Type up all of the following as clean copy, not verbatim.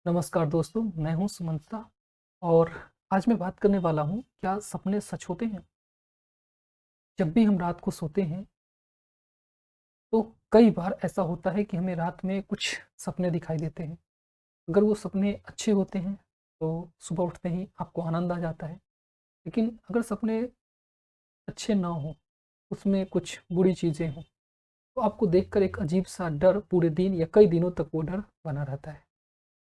नमस्कार दोस्तों, मैं हूं सुमंता और आज मैं बात करने वाला हूं, क्या सपने सच होते हैं? जब भी हम रात को सोते हैं, तो कई बार ऐसा होता है कि हमें रात में कुछ सपने दिखाई देते हैं। अगर वो सपने अच्छे होते हैं, तो सुबह उठते ही आपको आनंद आ जाता है। लेकिन अगर सपने अच्छे ना हों, उसमें कुछ बुरी चीज़ें हों, तो आपको देखकर एक अजीब-सा डर पूरे दिन या कई दिनों तक वो डर बना रहता है।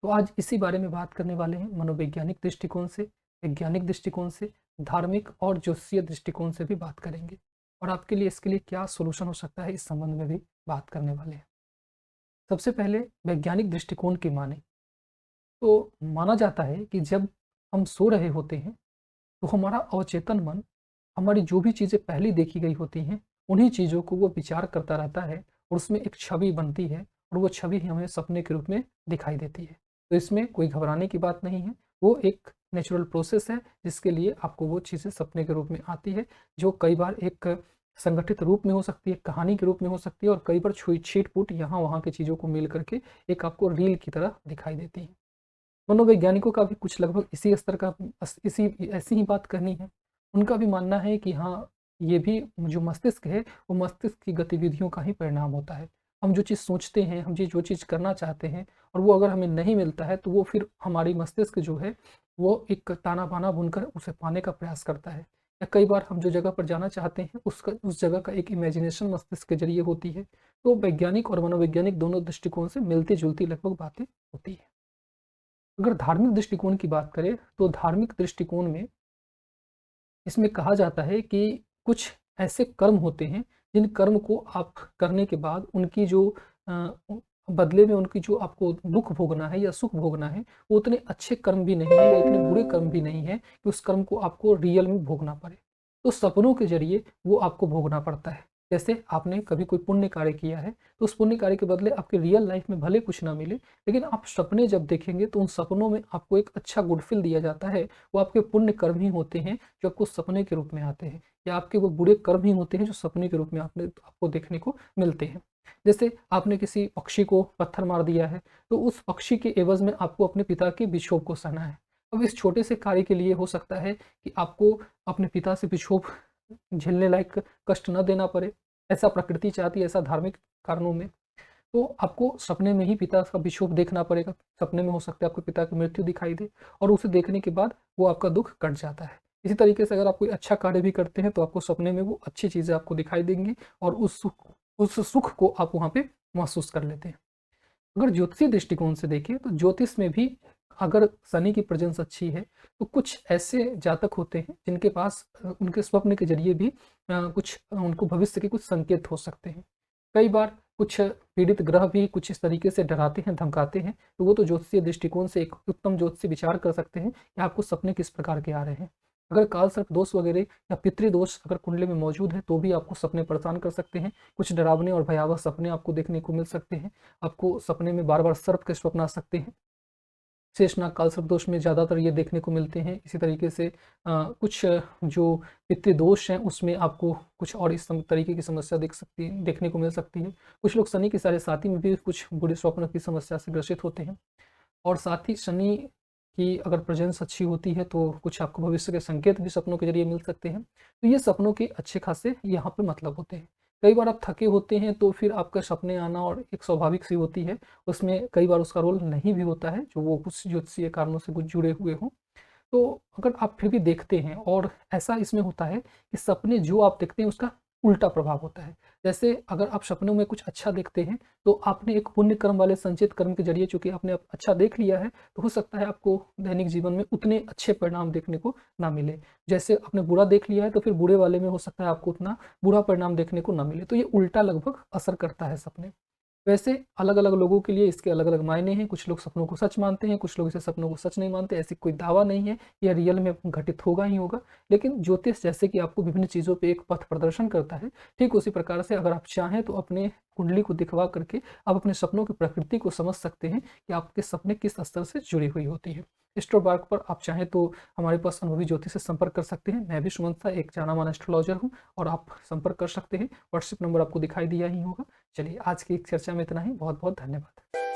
तो आज इसी बारे में बात करने वाले हैं, मनोवैज्ञानिक दृष्टिकोण से, वैज्ञानिक दृष्टिकोण से, धार्मिक और ज्योतिषीय दृष्टिकोण से भी बात करेंगे और आपके लिए इसके लिए क्या सॉल्यूशन हो सकता है, इस संबंध में भी बात करने वाले हैं। सबसे पहले वैज्ञानिक दृष्टिकोण की माने तो माना जाता है कि जब हम सो रहे होते हैं, तो हमारा अवचेतन मन हमारी जो भी चीज़ें पहले देखी गई होती हैं, उन्हीं चीज़ों को वो विचार करता रहता है और उसमें एक छवि बनती है और वो छवि ही हमें सपने के रूप में दिखाई देती है। तो इसमें कोई घबराने की बात नहीं है, वो एक नेचुरल प्रोसेस है जिसके लिए आपको वो चीज़ें सपने के रूप में आती है, जो कई बार एक संगठित रूप में हो सकती है, कहानी के रूप में हो सकती है और कई बार छुई छीट-फूट यहाँ-वहाँ की चीज़ों को मिल कर के एक आपको रील की तरह दिखाई देती है। मनोवैज्ञानिकों का भी कुछ लगभग इसी स्तर का इसी ऐसी ही बात करनी है। उनका भी मानना है कि हाँ, ये भी जो मस्तिष्क है, वो मस्तिष्क की गतिविधियों का ही परिणाम होता है। हम जो चीज़ सोचते हैं, हम जो चीज़ करना चाहते हैं और वो अगर हमें नहीं मिलता है, तो वो फिर हमारी मस्तिष्क जो है, वो एक ताना-बाना बुनकर उसे पाने का प्रयास करता है। या कई बार हम जो जगह पर जाना चाहते हैं, उस जगह का एक इमेजिनेशन मस्तिष्क के ज़रिए होती है। तो वैज्ञानिक और मनोवैज्ञानिक दोनों दृष्टिकोण से मिलती-जुलती लगभग बातें होती हैं। अगर धार्मिक दृष्टिकोण की बात करें, तो धार्मिक दृष्टिकोण में इसमें कहा जाता है कि कुछ ऐसे कर्म होते हैं, जिन कर्म को आप करने के बाद उनकी जो अ, उ बदले में उनकी जो आपको दुःख भोगना है या सुख भोगना है, वो उतने अच्छे कर्म भी नहीं है या इतने बुरे कर्म भी नहीं है कि उस कर्म को आपको रियल में भोगना पड़े। तो सपनों के ज़रिए वो आपको भोगना पड़ता है। जैसे आपने कभी कोई पुण्य कार्य किया है, तो उस पुण्य कार्य के बदले आपके रियल लाइफ़ में भले कुछ ना मिले, लेकिन आप सपने जब देखेंगे तो उन सपनों में आपको एक अच्छा गुड फ़ील दिया जाता है। वो आपके पुण्य कर्म ही होते हैं, जो आपको सपने के रूप में आते हैं या आपके वो बुरे कर्म ही होते हैं, जो सपने के रूप में आपको देखने को मिलते हैं। जैसे आपने किसी पक्षी को पत्थर मार दिया है, तो उस पक्षी के एवज़ में आपको अपने पिता के विछोह को सहना है। अब इस छोटे से कार्य के लिए हो सकता है कि आपको अपने पिता से विछोह झेलने लायक कष्ट ना देना पड़े, ऐसा प्रकृति चाहती है, ऐसा धार्मिक कारणों में। तो आपको सपने में ही पिता का विछोह देखना पड़ेगा। सपने में हो सकता है आपको पिता की मृत्यु दिखाई दे और उसे देखने के बाद वो आपका दुःख कट जाता है। इसी तरीके से अगर आप कोई अच्छा कार्य भी करते हैं, तो आपको सपने में वो अच्छी चीज़ें आपको दिखाई देंगी और उस सुख को आप वहाँ पे महसूस कर लेते हैं। अगर ज्योतिषीय दृष्टिकोण से देखें, तो ज्योतिष में भी अगर शनि की प्रेज़ेंस अच्छी है, तो कुछ ऐसे जातक होते हैं जिनके पास उनके स्वप्न के ज़रिए भी कुछ उनको भविष्य के कुछ संकेत हो सकते हैं। कई बार कुछ पीड़ित ग्रह भी कुछ इस तरीके से डराते हैं, धमकाते हैं, तो वो तो ज्योतिषीय दृष्टिकोण से एक उत्तम ज्योतिषी विचार कर सकते हैं कि आपको सपने किस प्रकार के आ रहे हैं। अगर कालसर्प दोष वगैरह या पितृदोष अगर कुंडली में मौजूद है, तो भी आपको सपने परेशान कर सकते हैं। कुछ डरावने और भयावह सपने आपको देखने को मिल सकते हैं। आपको सपने में बार-बार सर्प के स्वप्न आ सकते हैं। शेषनाग कालसर्प दोष में ज़्यादातर ये देखने को मिलते हैं। इसी तरीके से कुछ जो पितृदोष हैं, उसमें आपको कुछ और इस तरीके की समस्या देखने को मिल सकती है। कुछ लोग शनि की साढ़े साती में भी कुछ बुरे स्वप्न की समस्या से ग्रसित होते हैं और साथ ही शनि की अगर प्रेज़ेंस अच्छी होती है, तो कुछ आपको भविष्य के संकेत भी सपनों के ज़रिए मिल सकते हैं। तो ये सपनों के अच्छे खासे यहाँ पे मतलब होते हैं। कई बार आप थके होते हैं, तो फिर आपका सपने आना और एक स्वाभाविक सी होती है, उसमें कई बार उसका रोल नहीं भी होता है, जो वो कुछ ज्योतिषीय कारणों से कुछ जुड़े हुए हों। तो अगर आप फिर भी देखते हैं और ऐसा इसमें होता है कि सपने जो आप देखते हैं उसका उल्टा प्रभाव होता है। जैसे अगर आप सपनों में कुछ अच्छा देखते हैं, तो आपने एक पुण्य कर्म वाले संचित कर्म के ज़रिए चूँकि आपने अच्छा देख लिया है, तो हो सकता है आपको दैनिक जीवन में उतने अच्छे परिणाम देखने को ना मिले। जैसे आपने बुरा देख लिया है, तो फिर बुरे वाले में हो सकता है आपको उतना बुरा परिणाम देखने को ना मिले। तो ये उल्टा लगभग असर करता है सपने। वैसे अलग-अलग लोगों के लिए इसके अलग-अलग मायने हैं, कुछ लोग सपनों को सच मानते हैं, कुछ लोग इसे सपनों को सच नहीं मानते, ऐसी कोई दावा नहीं है, यह रियल में घटित होगा ही होगा। लेकिन ज्योतिष जैसे कि आपको विभिन्न चीज़ों पे एक पथ प्रदर्शन करता है, ठीक उसी प्रकार से अगर आप चाहें तो अपने कुंडली को दिखवा करके आप अपने सपनों की प्रकृति को समझ सकते हैं कि आपके सपने किस स्तर से जुड़ी हुई होती है। एस्ट्रो बार्क पर आप चाहें तो हमारे पास अनुभवी ज्योतिष से संपर्क कर सकते हैं। मैं भी सुमंत सा एक जाना-माना एस्ट्रोलॉजर हूँ और आप संपर्क कर सकते हैं। व्हाट्सएप नंबर आपको दिखाई दिया ही होगा। चलिए आज की इस चर्चा में इतना ही। बहुत-बहुत धन्यवाद।